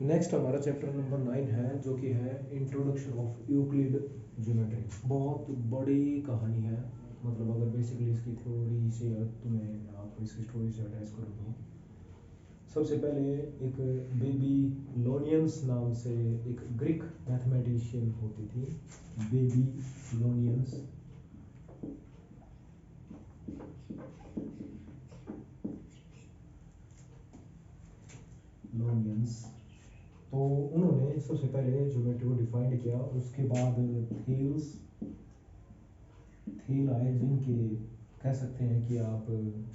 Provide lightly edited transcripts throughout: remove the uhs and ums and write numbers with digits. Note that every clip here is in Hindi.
नेक्स्ट हमारा चैप्टर नंबर 9 है, जो कि है इंट्रोडक्शन ऑफ यूक्लिड ज्योमेट्री। बहुत बड़ी कहानी है, मतलब अगर बेसिकली इसकी थ्योरी से तुम्हें आप इसकी स्टोरी से अटैच करो तो सबसे पहले एक बेबी लोनियंस नाम से एक ग्रीक मैथमेटिशियन होती थी। बेबी लोनियंस लोनियंस तो उन्होंने सबसे पहले ज्योमेट्री को डिफाइंड किया। उसके बाद थेल आए, जिनके कह सकते हैं कि आप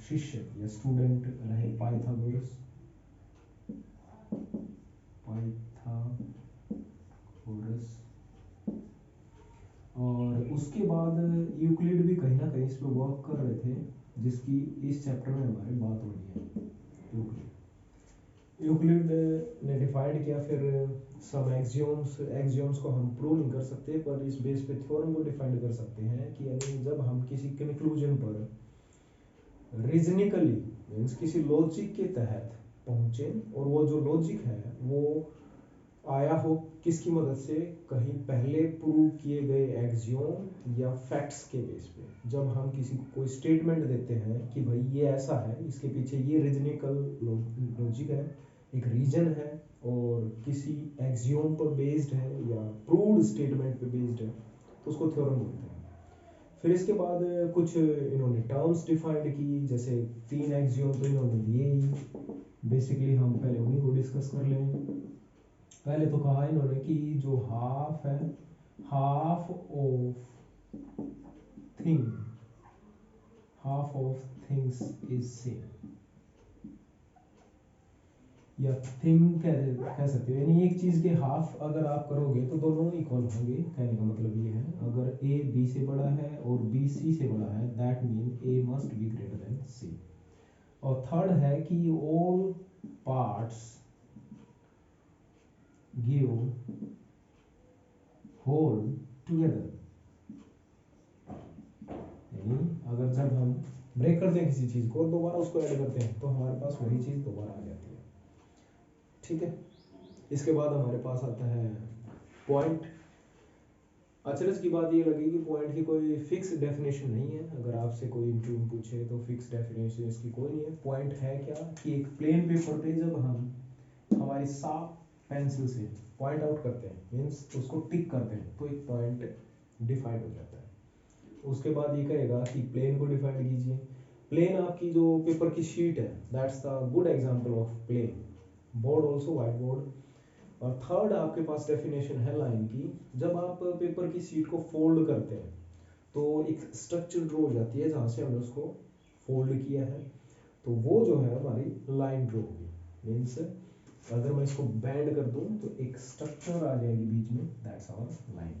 शिष्य या स्टूडेंट रहे पाइथागोरस। और उसके बाद यूक्लिड भी कहीं ना कहीं इस पर वर्क कर रहे थे, जिसकी इस चैप्टर में हमारे बात हो रही है। यूक्लिड ने डिफाइंड किया, फिर सम एक्सियोम्स को हम प्रूव नहीं कर सकते, पर इस बेस पे थ्योरम को डिफाइंड कर सकते हैं कि यानी जब हम किसी कंक्लूजन पर रीजनिकली मीन्स किसी लॉजिक के तहत पहुंचे, और वो जो लॉजिक है वो आया हो किसकी मदद से, कहीं पहले प्रूव किए गए एक्सियोम या फैक्ट्स के बेस पे। जब हम किसी को कोई स्टेटमेंट देते हैं कि भाई ये ऐसा है, इसके पीछे ये रीजनिकल लॉजिक है, एक रीजन है, और किसी एक्सियोम पर बेस्ड है या प्रूव्ड स्टेटमेंट पे बेस्ड है, तो उसको थ्योरम बोलते हैं। फिर इसके बाद कुछ इन्होंने टर्म्स डिफाइंड की, जैसे 3 एक्सियोम तो इन्होंने दिए ही, बेसिकली हम पहले उन्हीं को डिस्कस कर लें। पहले तो कहा इन्होंने कि जो हाफ है, half of thing half of things is same, या थिंग कह सकते हो, यानी एक चीज के हाफ अगर आप करोगे तो दोनों इक्वल होंगे। कहने का मतलब ये है, अगर ए बी से बड़ा है और बी सी से बड़ा है, that mean A must be greater than C. और थर्ड है कि all parts give whole together, यानी अगर जब हम ब्रेक करते हैं किसी चीज को और दोबारा उसको ऐड करते हैं तो हमारे पास वही चीज दोबारा आ जाती है। ठीक है, इसके बाद हमारे पास आता है पॉइंट। अचरज की बात ये लगी कि पॉइंट की कोई फिक्स डेफिनेशन नहीं है। अगर आपसे कोई इंटरव्यू पूछे तो फिक्स डेफिनेशन इसकी कोई नहीं है। पॉइंट है क्या कि एक प्लेन पेपर पे जब हम हमारी साफ पेंसिल से पॉइंट आउट करते हैं, मीन्स उसको टिक करते हैं, तो एक पॉइंट डिफाइंड हो जाता है। उसके बाद ये कहेगा कि प्लेन को डिफाइंड कीजिए। प्लेन आपकी जो पेपर की शीट है, that's the good example of plane. Board also white board. और थर्ड आपके पास डेफिनेशन है लाइन की। जब आप पेपर की शीट को फोल्ड करते हैं तो एक स्ट्रक्चर ड्रॉ हो जाती है, जहाँ से हमने उसको फोल्ड किया है, तो वो जो है हमारी लाइन ड्रॉ होगी। मीन्स अगर मैं इसको बैंड कर दूं तो एक स्ट्रक्चर आ जाएगी बीच में, दैट्स आवर लाइन।